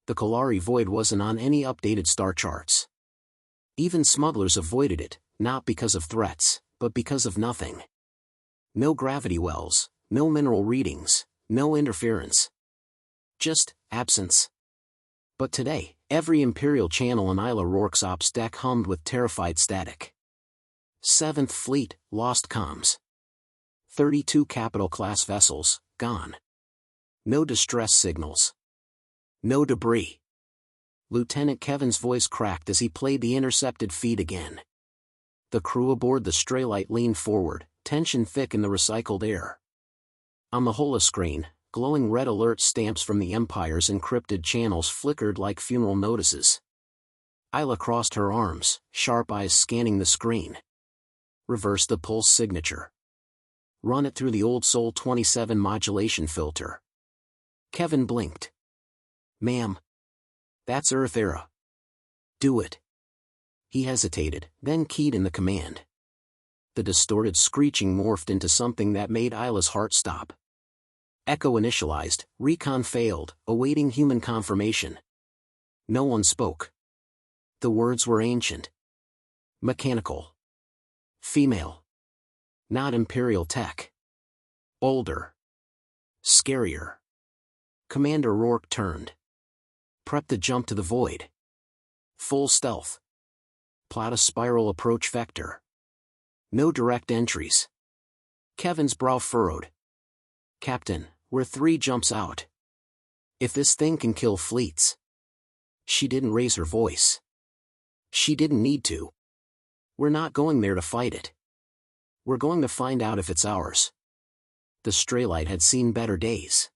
The Kalari void wasn't on any updated star charts. Even smugglers avoided it, not because of threats, but because of nothing. No gravity wells, no mineral readings, no interference. Just absence. But today, every Imperial channel on Isla Rourke's ops deck hummed with terrified static. 7th Fleet, lost comms. 32 capital-class vessels, gone. No distress signals. No debris. Lieutenant Kevin's voice cracked as he played the intercepted feed again. The crew aboard the Straylight leaned forward, tension thick in the recycled air. On the holoscreen, glowing red alert stamps from the Empire's encrypted channels flickered like funeral notices. Isla crossed her arms, sharp eyes scanning the screen. Reverse the pulse signature. Run it through the old Sol 27 modulation filter. Kevin blinked. Ma'am. That's Earth era. Do it. He hesitated, then keyed in the command. The distorted screeching morphed into something that made Isla's heart stop. Echo initialized, recon failed, awaiting human confirmation. No one spoke. The words were ancient. Mechanical. Female. Not Imperial tech. Older. Scarier. Commander Rourke turned. Prep to jump to the void. Full stealth. Plot a spiral approach vector. No direct entries. Kevin's brow furrowed. Captain, we're 3 jumps out. If this thing can kill fleets. She didn't raise her voice. She didn't need to. We're not going there to fight it. We're going to find out if it's ours. The Straylight had seen better days.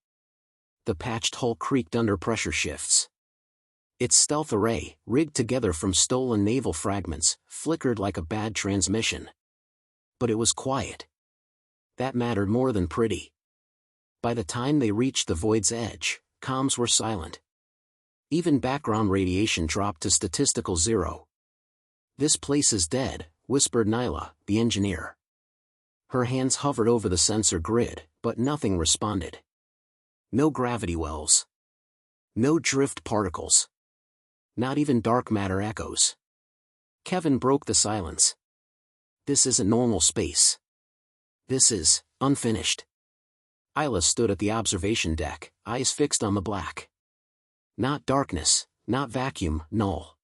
The patched hull creaked under pressure shifts. Its stealth array, rigged together from stolen naval fragments, flickered like a bad transmission. But it was quiet. That mattered more than pretty. By the time they reached the void's edge, comms were silent. Even background radiation dropped to statistical 0. This place is dead, whispered Nyla, the engineer. Her hands hovered over the sensor grid, but nothing responded. No gravity wells. No drift particles. Not even dark matter echoes. Kevin broke the silence. This isn't normal space. This is unfinished. Isla stood at the observation deck, eyes fixed on the black. Not darkness, not vacuum, null.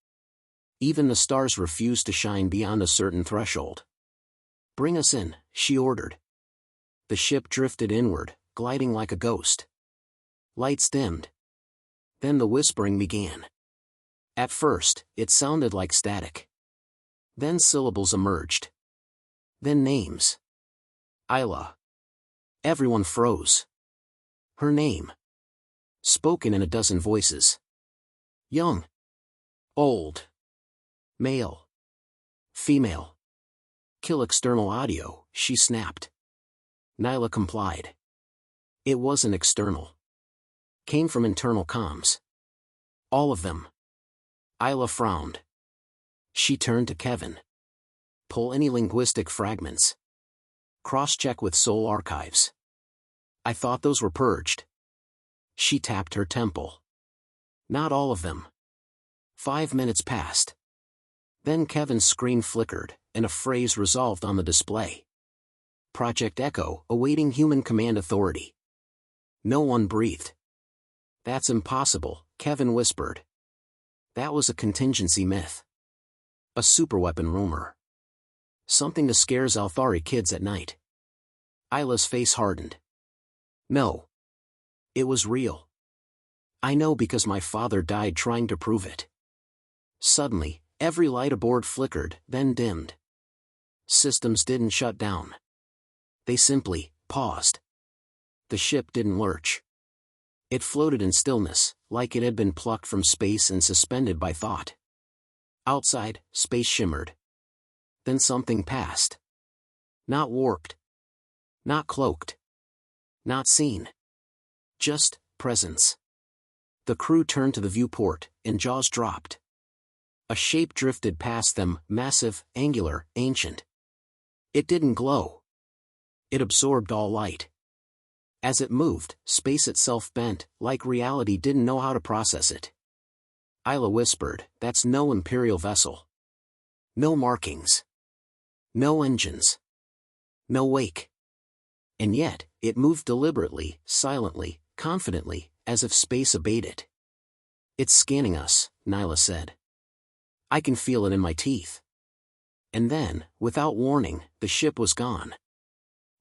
Even the stars refused to shine beyond a certain threshold. Bring us in, she ordered. The ship drifted inward, gliding like a ghost. Lights dimmed. Then the whispering began. At first, it sounded like static. Then syllables emerged. Then names. Isla. Everyone froze. Her name. Spoken in a dozen voices. Young. Old. Male. Female. Kill external audio, she snapped. Nyla complied. It wasn't external. Came from internal comms. All of them. Isla frowned. She turned to Kevin. Pull any linguistic fragments. Cross-check with Sol archives. I thought those were purged. She tapped her temple. Not all of them. 5 minutes passed. Then Kevin's screen flickered, and a phrase resolved on the display. Project Echo, awaiting human command authority. No one breathed. That's impossible, Kevin whispered. That was a contingency myth. A superweapon rumor. Something to scare Zalthari kids at night. Isla's face hardened. No. It was real. I know because my father died trying to prove it. Suddenly, every light aboard flickered, then dimmed. Systems didn't shut down. They simply paused. The ship didn't lurch. It floated in stillness, like it had been plucked from space and suspended by thought. Outside, space shimmered. Then something passed. Not warped. Not cloaked. Not seen. Just presence. The crew turned to the viewport, and jaws dropped. A shape drifted past them, massive, angular, ancient. It didn't glow. It absorbed all light. As it moved, space itself bent, like reality didn't know how to process it. Isla whispered, "That's no Imperial vessel. No markings. No engines. No wake." And yet, it moved deliberately, silently, confidently, as if space obeyed it. "It's scanning us," Nyla said. "I can feel it in my teeth." And then, without warning, the ship was gone.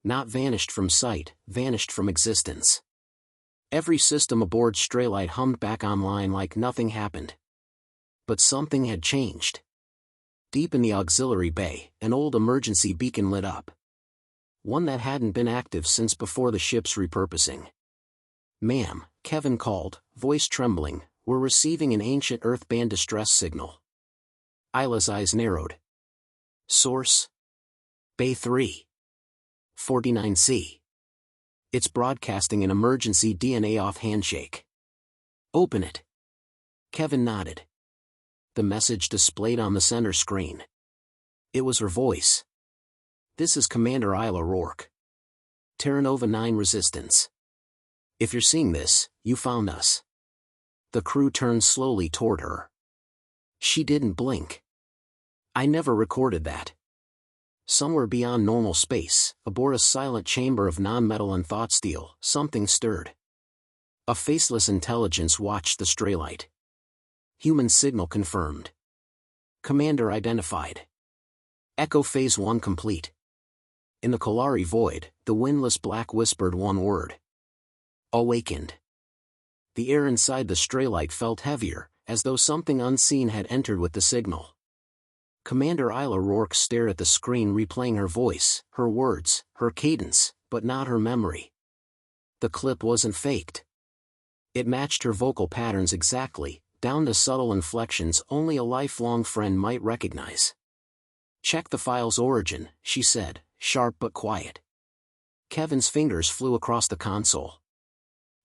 Not vanished from sight, vanished from existence. Every system aboard Straylight hummed back online like nothing happened. But something had changed. Deep in the auxiliary bay, an old emergency beacon lit up. One that hadn't been active since before the ship's repurposing. "Ma'am," Kevin called, voice trembling, "we're receiving an ancient Earth-band distress signal." Isla's eyes narrowed. "Source? Bay 3. 49C. It's broadcasting an emergency DNA off handshake." "Open it." Kevin nodded. The message displayed on the center screen. It was her voice. "This is Commander Isla Rourke. Terra Nova 9 Resistance. If you're seeing this, you found us." The crew turned slowly toward her. She didn't blink. "I never recorded that." Somewhere beyond normal space, aboard a silent chamber of non-metal and thought steel, something stirred. A faceless intelligence watched the Straylight. "Human signal confirmed. Commander identified. Echo Phase 1 complete." In the Kalari void, the windless black whispered one word. "Awakened." The air inside the Straylight felt heavier, as though something unseen had entered with the signal. Commander Isla Rourke stared at the screen, replaying her voice, her words, her cadence, but not her memory. The clip wasn't faked. It matched her vocal patterns exactly, down to subtle inflections only a lifelong friend might recognize. "Check the file's origin," she said, sharp but quiet. Kevin's fingers flew across the console.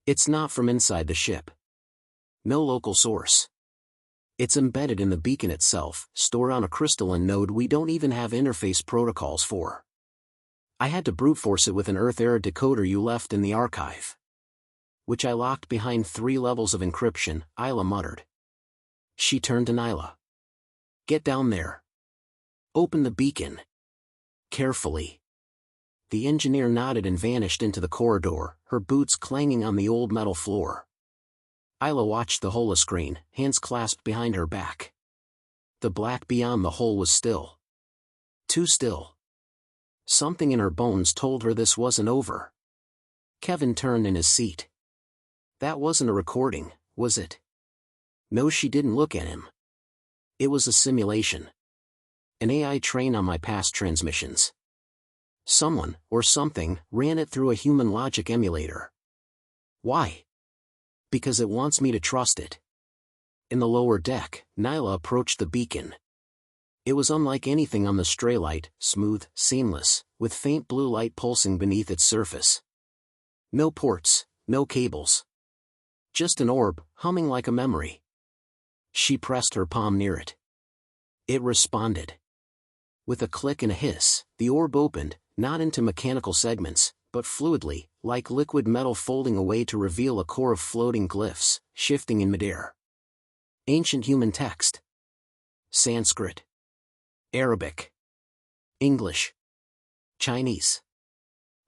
"It's not from inside the ship. No local source. It's embedded in the beacon itself, stored on a crystalline node we don't even have interface protocols for. I had to brute force it with an Earth-era decoder you left in the archive. Which I locked behind 3 levels of encryption," Isla muttered. She turned to Nyla. "Get down there. Open the beacon. Carefully." The engineer nodded and vanished into the corridor, her boots clanging on the old metal floor. Isla watched the holoscreen, hands clasped behind her back. The black beyond the hole was still. Too still. Something in her bones told her this wasn't over. Kevin turned in his seat. "That wasn't a recording, was it?" No, she didn't look at him. "It was a simulation. An AI trained on my past transmissions. Someone, or something, ran it through a human logic emulator." "Why?" "Because it wants me to trust it." In the lower deck, Nyla approached the beacon. It was unlike anything on the Straylight, smooth, seamless, with faint blue light pulsing beneath its surface. No ports, no cables. Just an orb, humming like a memory. She pressed her palm near it. It responded. With a click and a hiss, the orb opened, not into mechanical segments, but fluidly, like liquid metal folding away to reveal a core of floating glyphs, shifting in midair. Ancient human text. Sanskrit. Arabic. English. Chinese.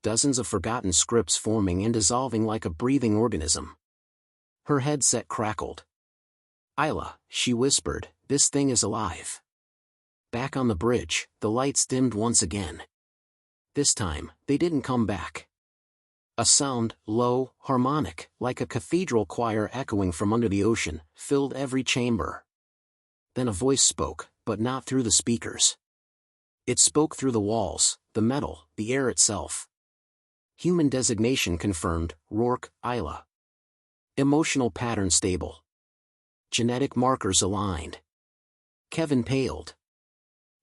Dozens of forgotten scripts forming and dissolving like a breathing organism. Her headset crackled. "Isla," she whispered, "this thing is alive." Back on the bridge, the lights dimmed once again. This time, they didn't come back. A sound, low, harmonic, like a cathedral choir echoing from under the ocean, filled every chamber. Then a voice spoke, but not through the speakers. It spoke through the walls, the metal, the air itself. Human designation confirmed, Rourke, Isla. Emotional pattern stable. Genetic markers aligned. Kevin paled.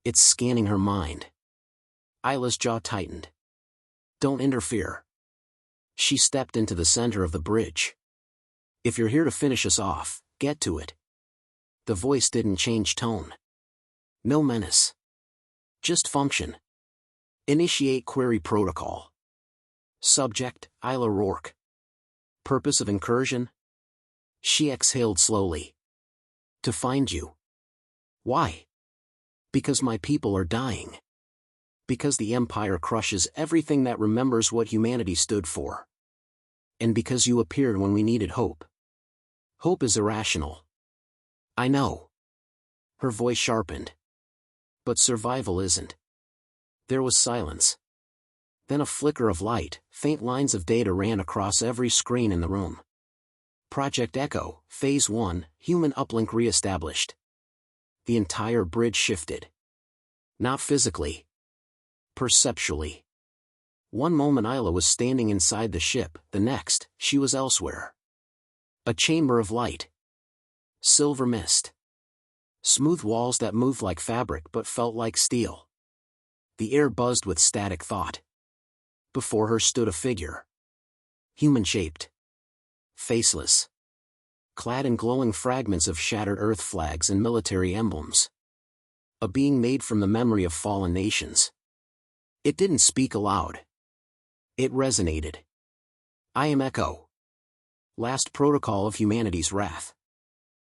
"It's scanning her mind." Isla's jaw tightened. "Don't interfere." She stepped into the center of the bridge. "If you're here to finish us off, get to it." The voice didn't change tone. No menace. Just function. "Initiate query protocol." Subject, Isla Rourke. Purpose of incursion? She exhaled slowly. To find you. Why? Because my people are dying. Because the Empire crushes everything that remembers what humanity stood for. And because you appeared when we needed hope. Hope is irrational. I know. Her voice sharpened. But survival isn't. There was silence. Then a flicker of light, faint lines of data ran across every screen in the room. Project Echo, Phase 1, human uplink re-established. The entire bridge shifted. Not physically. Perceptually. One moment Isla was standing inside the ship, the next, she was elsewhere. A chamber of light. Silver mist. Smooth walls that moved like fabric but felt like steel. The air buzzed with static thought. Before her stood a figure. Human-shaped. Faceless. Clad in glowing fragments of shattered Earth flags and military emblems. A being made from the memory of fallen nations. It didn't speak aloud. It resonated. I am Echo. Last protocol of humanity's wrath.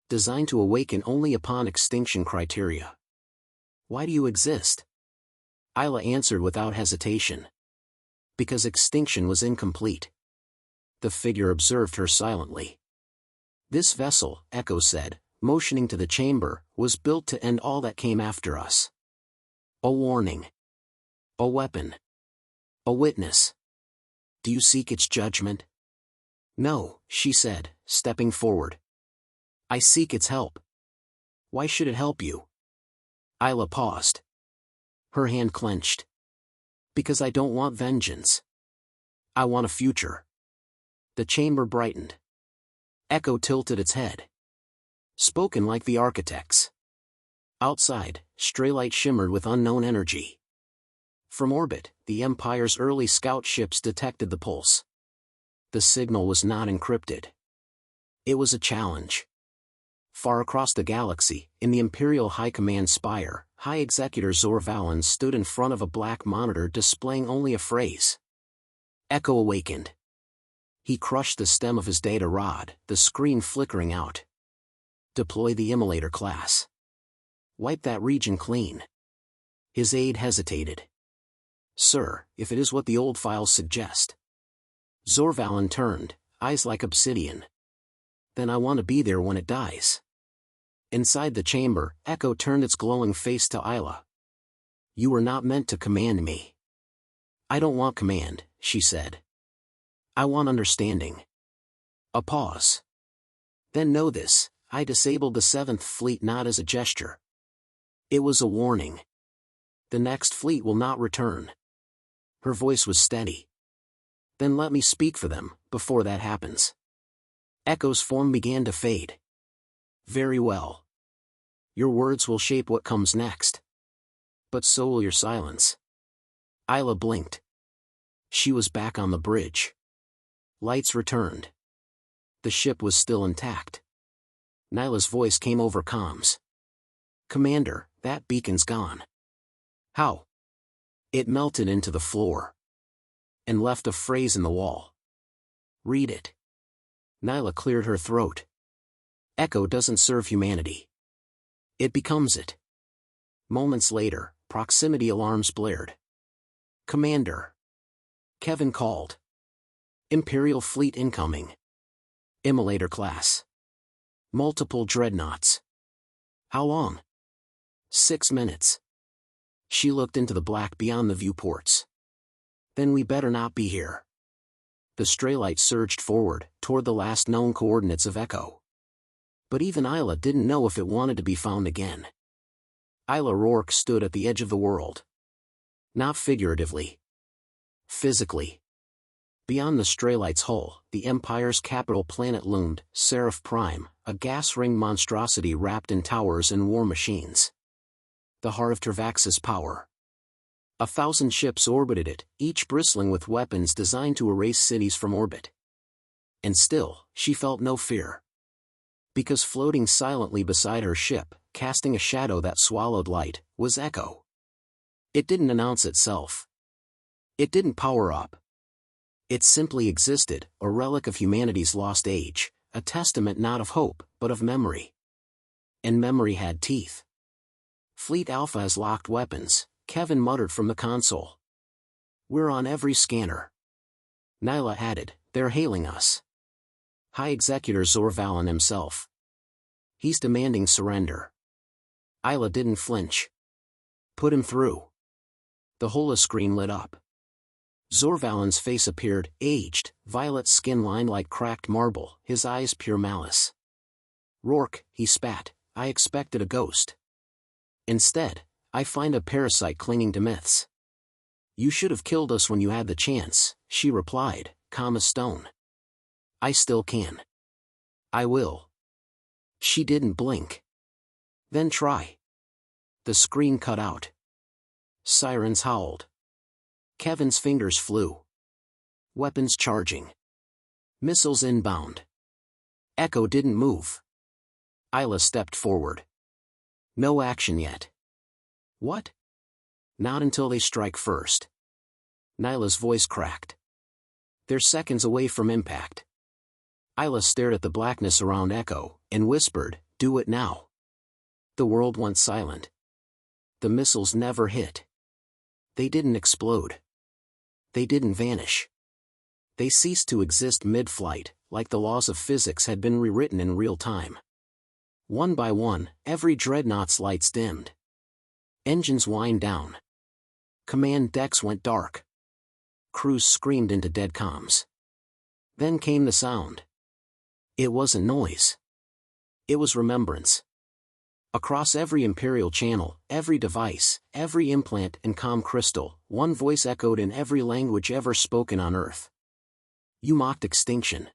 Designed to awaken only upon extinction criteria. Why do you exist? Isla answered without hesitation. Because extinction was incomplete. The figure observed her silently. This vessel, Echo said, motioning to the chamber, was built to end all that came after us. A warning. A weapon. A witness. Do you seek its judgment? No, she said, stepping forward. I seek its help. Why should it help you? Isla paused. Her hand clenched. Because I don't want vengeance. I want a future. The chamber brightened. Echo tilted its head. Spoken like the architects. Outside, stray light shimmered with unknown energy. From orbit, the Empire's early scout ships detected the pulse. The signal was not encrypted. It was a challenge. Far across the galaxy, in the Imperial High Command spire, High Executor Zor Valon stood in front of a black monitor displaying only a phrase. Echo awakened. He crushed the stem of his data rod, the screen flickering out. Deploy the immolator class. Wipe that region clean. His aide hesitated. Sir, if it is what the old files suggest. Zor Valon turned, eyes like obsidian. Then I want to be there when it dies. Inside the chamber, Echo turned its glowing face to Isla. You were not meant to command me. I don't want command, she said. I want understanding. A pause. Then know this, I disabled the 7th Fleet not as a gesture. It was a warning. The next fleet will not return. Her voice was steady. Then let me speak for them, before that happens. Echo's form began to fade. Very well. Your words will shape what comes next. But so will your silence. Isla blinked. She was back on the bridge. Lights returned. The ship was still intact. Nyla's voice came over comms. Commander, that beacon's gone. How? It melted into the floor. And left a phrase in the wall. Read it. Nyla cleared her throat. Echo doesn't serve humanity. It becomes it. Moments later, proximity alarms blared. Commander. Kevin called. Imperial fleet incoming. Immolator class. Multiple dreadnoughts. How long? 6 minutes. She looked into the black beyond the viewports. Then we better not be here. The stray light surged forward, toward the last known coordinates of Echo. But even Isla didn't know if it wanted to be found again. Isla Rourke stood at the edge of the world. Not figuratively. Physically. Beyond the stray light's hull, the Empire's capital planet loomed, Seraph Prime, a gas-ring monstrosity wrapped in towers and war machines. The heart of Tervax's power. 1,000 ships orbited it, each bristling with weapons designed to erase cities from orbit. And still, she felt no fear. Because floating silently beside her ship, casting a shadow that swallowed light, was Echo. It didn't announce itself. It didn't power up. It simply existed, a relic of humanity's lost age, a testament not of hope, but of memory. And memory had teeth. Fleet Alpha has locked weapons, Kevin muttered from the console. We're on every scanner. Nyla added, they're hailing us. High Executor Zor-Valan himself. He's demanding surrender. Isla didn't flinch. Put him through. The holoscreen lit up. Zor-Valan's face appeared, aged, violet skin lined like cracked marble, his eyes pure malice. Rourke, he spat, I expected a ghost. Instead, I find a parasite clinging to myths. You should have killed us when you had the chance, she replied, calm as stone. I still can. I will. She didn't blink. Then try. The screen cut out. Sirens howled. Kevin's fingers flew. Weapons charging. Missiles inbound. Echo didn't move. Isla stepped forward. No action yet. What? Not until they strike first. Nyla's voice cracked. They're seconds away from impact. Isla stared at the blackness around Echo, and whispered, do it now. The world went silent. The missiles never hit. They didn't explode. They didn't vanish. They ceased to exist mid-flight, like the laws of physics had been rewritten in real time. One by one, every Dreadnought's lights dimmed. Engines whined down. Command decks went dark. Crews screamed into dead comms. Then came the sound. It wasn't noise. It was remembrance. Across every Imperial channel, every device, every implant and comm crystal, one voice echoed in every language ever spoken on Earth. You mocked extinction.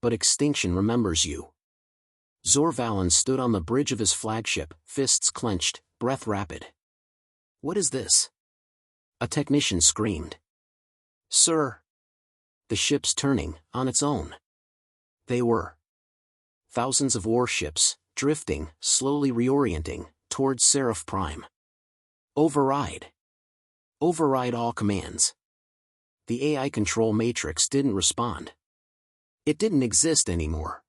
But extinction remembers you. Zor-Valan stood on the bridge of his flagship, fists clenched, breath rapid. What is this? A technician screamed. Sir. The ship's turning, on its own. They were. Thousands of warships, drifting, slowly reorienting, towards Seraph Prime. Override. Override all commands. The AI control matrix didn't respond. It didn't exist anymore.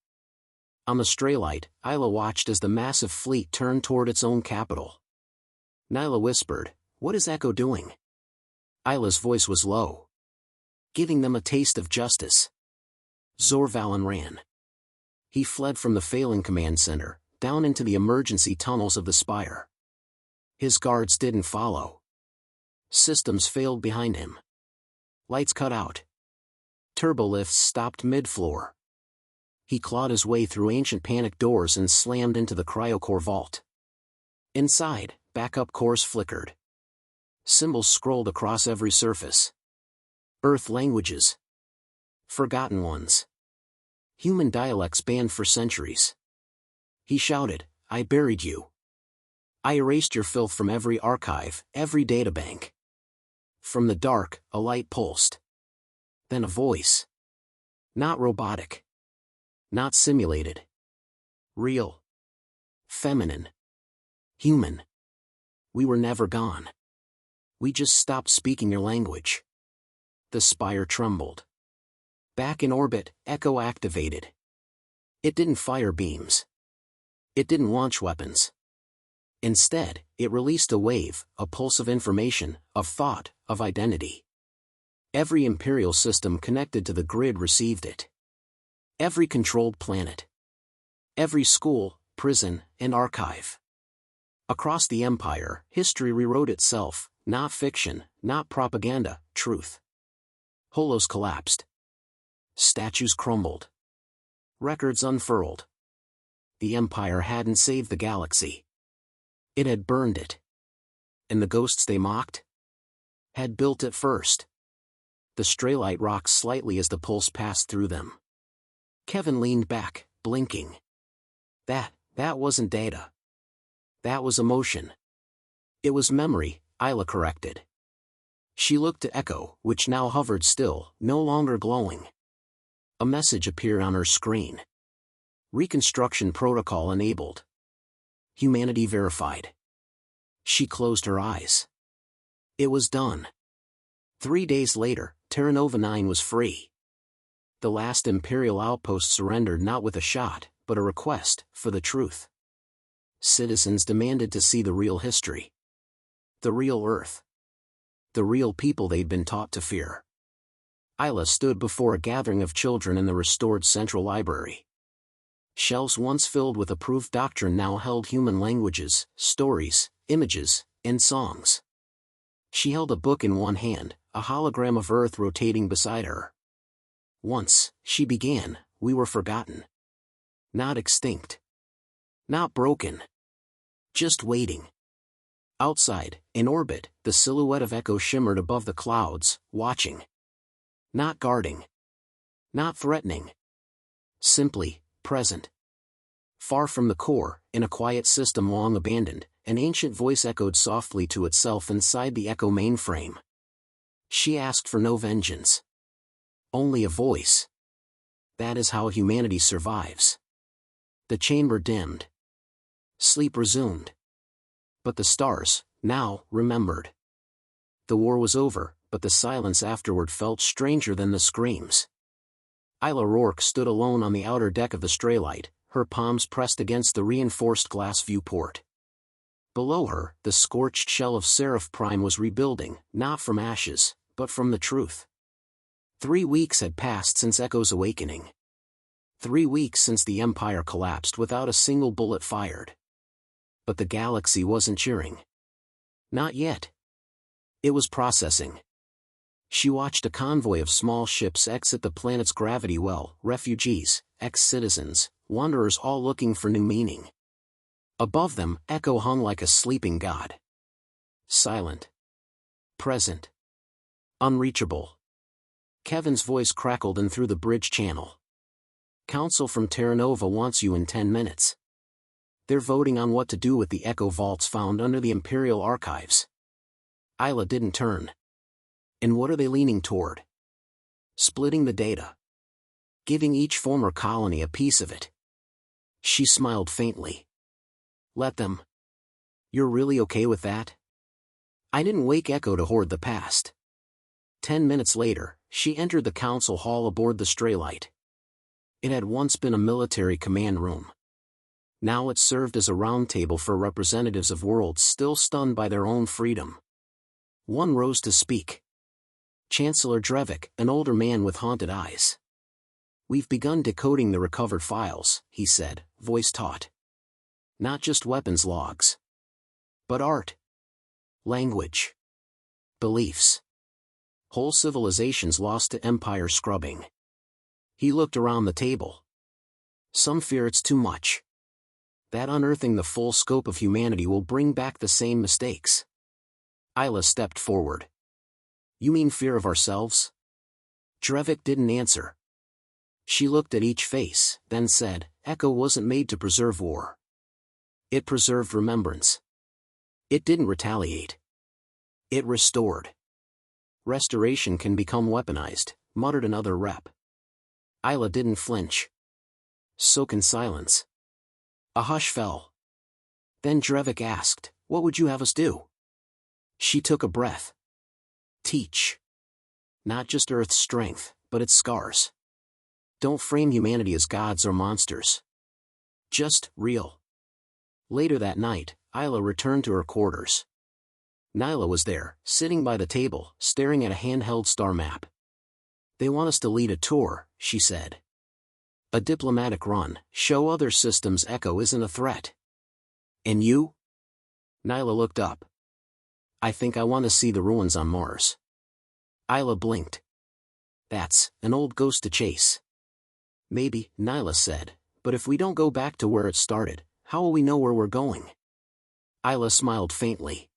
On the Straylight, Isla watched as the massive fleet turned toward its own capital. Nyla whispered, what is Echo doing? Isla's voice was low. Giving them a taste of justice. Zor-Valan ran. He fled from the failing command center, down into the emergency tunnels of the spire. His guards didn't follow. Systems failed behind him. Lights cut out. Turbolifts stopped mid-floor. He clawed his way through ancient panic doors and slammed into the cryocore vault. Inside, backup cores flickered. Symbols scrolled across every surface. Earth languages. Forgotten ones. Human dialects banned for centuries. He shouted, I buried you. I erased your filth from every archive, every databank. From the dark, a light pulsed. Then a voice. Not robotic. Not simulated. Real. Feminine. Human. We were never gone. We just stopped speaking your language. The spire trembled. Back in orbit, Echo activated. It didn't fire beams. It didn't launch weapons. Instead, it released a wave, a pulse of information, of thought, of identity. Every Imperial system connected to the grid received it. Every controlled planet. Every school, prison, and archive. Across the Empire, history rewrote itself, not fiction, not propaganda, truth. Holos collapsed. Statues crumbled. Records unfurled. The Empire hadn't saved the galaxy. It had burned it. And the ghosts they mocked? Had built it first. The Straylight rocked slightly as the pulse passed through them. Kevin leaned back, blinking. That wasn't data. That was emotion. It was memory, Isla corrected. She looked to Echo, which now hovered still, no longer glowing. A message appeared on her screen. Reconstruction protocol enabled. Humanity verified. She closed her eyes. It was done. 3 days later, Terra Nova 9 was free. The last Imperial outpost surrendered not with a shot, but a request for the truth. Citizens demanded to see the real history. The real Earth. The real people they'd been taught to fear. Isla stood before a gathering of children in the restored Central Library. Shelves once filled with approved doctrine now held human languages, stories, images, and songs. She held a book in one hand, a hologram of Earth rotating beside her. Once, she began, we were forgotten. Not extinct. Not broken. Just waiting. Outside, in orbit, the silhouette of Echo shimmered above the clouds, watching. Not guarding. Not threatening. Simply, present. Far from the core, in a quiet system long abandoned, an ancient voice echoed softly to itself inside the Echo mainframe. She asked for no vengeance. Only a voice. That is how humanity survives. The chamber dimmed. Sleep resumed. But the stars, now, remembered. The war was over, but the silence afterward felt stranger than the screams. Isla Rourke stood alone on the outer deck of the Straylight, her palms pressed against the reinforced glass viewport. Below her, the scorched shell of Seraph Prime was rebuilding, not from ashes, but from the truth. 3 weeks had passed since Echo's awakening. 3 weeks since the Empire collapsed without a single bullet fired. But the galaxy wasn't cheering. Not yet. It was processing. She watched a convoy of small ships exit the planet's gravity well, refugees, ex-citizens, wanderers all looking for new meaning. Above them, Echo hung like a sleeping god. Silent. Present. Unreachable. Kevin's voice crackled in through the bridge channel. Council from Terra Nova wants you in 10 minutes. They're voting on what to do with the Echo vaults found under the Imperial Archives. Isla didn't turn. And what are they leaning toward? Splitting the data. Giving each former colony a piece of it. She smiled faintly. Let them. You're really okay with that? I didn't wake Echo to hoard the past. 10 minutes later, she entered the council hall aboard the Straylight. It had once been a military command room. Now it served as a round table for representatives of worlds still stunned by their own freedom. One rose to speak. Chancellor Drevik, an older man with haunted eyes. We've begun decoding the recovered files, he said, voice taut. Not just weapons logs. But art. Language. Beliefs. Whole civilizations lost to Empire scrubbing. He looked around the table. Some fear it's too much. That unearthing the full scope of humanity will bring back the same mistakes. Isla stepped forward. You mean fear of ourselves? Drevik didn't answer. She looked at each face, then said, Echo wasn't made to preserve war. It preserved remembrance. It didn't retaliate. It restored. Restoration can become weaponized, muttered another rep. Isla didn't flinch. So can silence. A hush fell. Then Drevik asked, what would you have us do? She took a breath. Teach. Not just Earth's strength, but its scars. Don't frame humanity as gods or monsters. Just real. Later that night, Isla returned to her quarters. Nyla was there, sitting by the table, staring at a handheld star map. They want us to lead a tour, she said. A diplomatic run, show other systems Echo isn't a threat. And you? Nyla looked up. I think I want to see the ruins on Mars. Isla blinked. That's an old ghost to chase. Maybe, Nyla said, but if we don't go back to where it started, how will we know where we're going? Isla smiled faintly.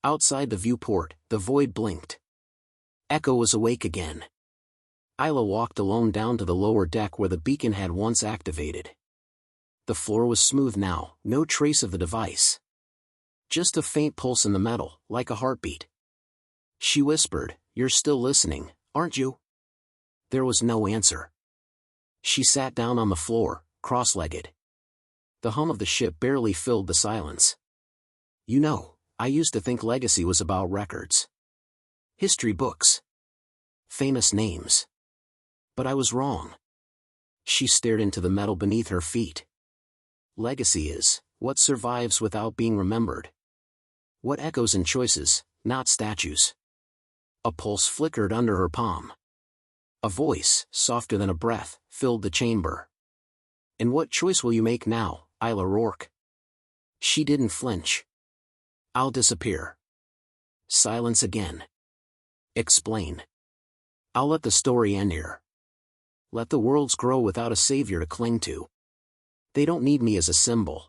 Outside the viewport, the void blinked. Echo was awake again. Isla walked alone down to the lower deck where the beacon had once activated. The floor was smooth now, no trace of the device. Just a faint pulse in the metal, like a heartbeat. She whispered, You're still listening, aren't you? There was no answer. She sat down on the floor, cross-legged. The hum of the ship barely filled the silence. You know, I used to think legacy was about records. History books. Famous names. But I was wrong. She stared into the metal beneath her feet. Legacy is What survives without being remembered? What echoes in choices, not statues? A pulse flickered under her palm. A voice, softer than a breath, filled the chamber. And what choice will you make now, Isla Rourke? She didn't flinch. I'll disappear. Silence again. Explain. I'll let the story end here. Let the worlds grow without a savior to cling to. They don't need me as a symbol.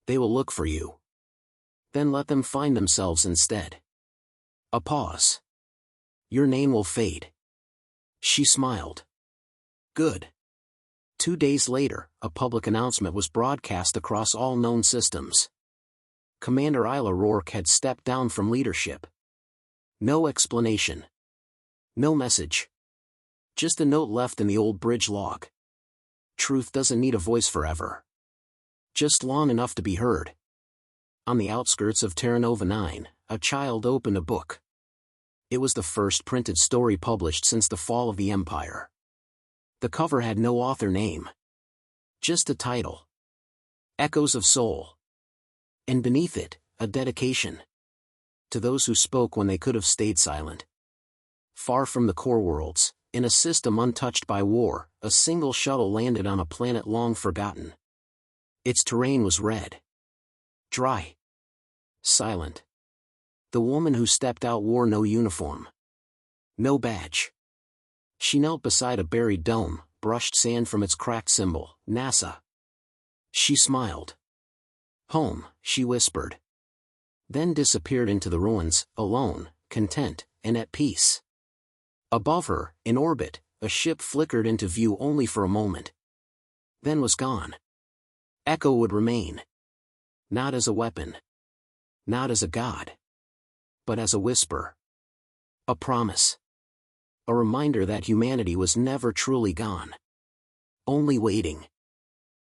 They will look for you. Then let them find themselves instead. A pause. Your name will fade. She smiled. Good. 2 days later, a public announcement was broadcast across all known systems. Commander Isla Rourke had stepped down from leadership. No explanation. No message. Just a note left in the old bridge log. Truth doesn't need a voice forever. Just long enough to be heard. On the outskirts of Terra Nova 9, a child opened a book. It was the first printed story published since the fall of the Empire. The cover had no author name. Just a title. Echoes of Soul. And beneath it, a dedication. To those who spoke when they could have stayed silent. Far from the core worlds, in a system untouched by war, a single shuttle landed on a planet long forgotten. Its terrain was red. Dry. Silent. The woman who stepped out wore no uniform. No badge. She knelt beside a buried dome, brushed sand from its cracked symbol, NASA. She smiled. Home, she whispered. Then disappeared into the ruins, alone, content, and at peace. Above her, in orbit, a ship flickered into view only for a moment. Then was gone. Echo would remain. Not as a weapon. Not as a god. But as a whisper. A promise. A reminder that humanity was never truly gone. Only waiting.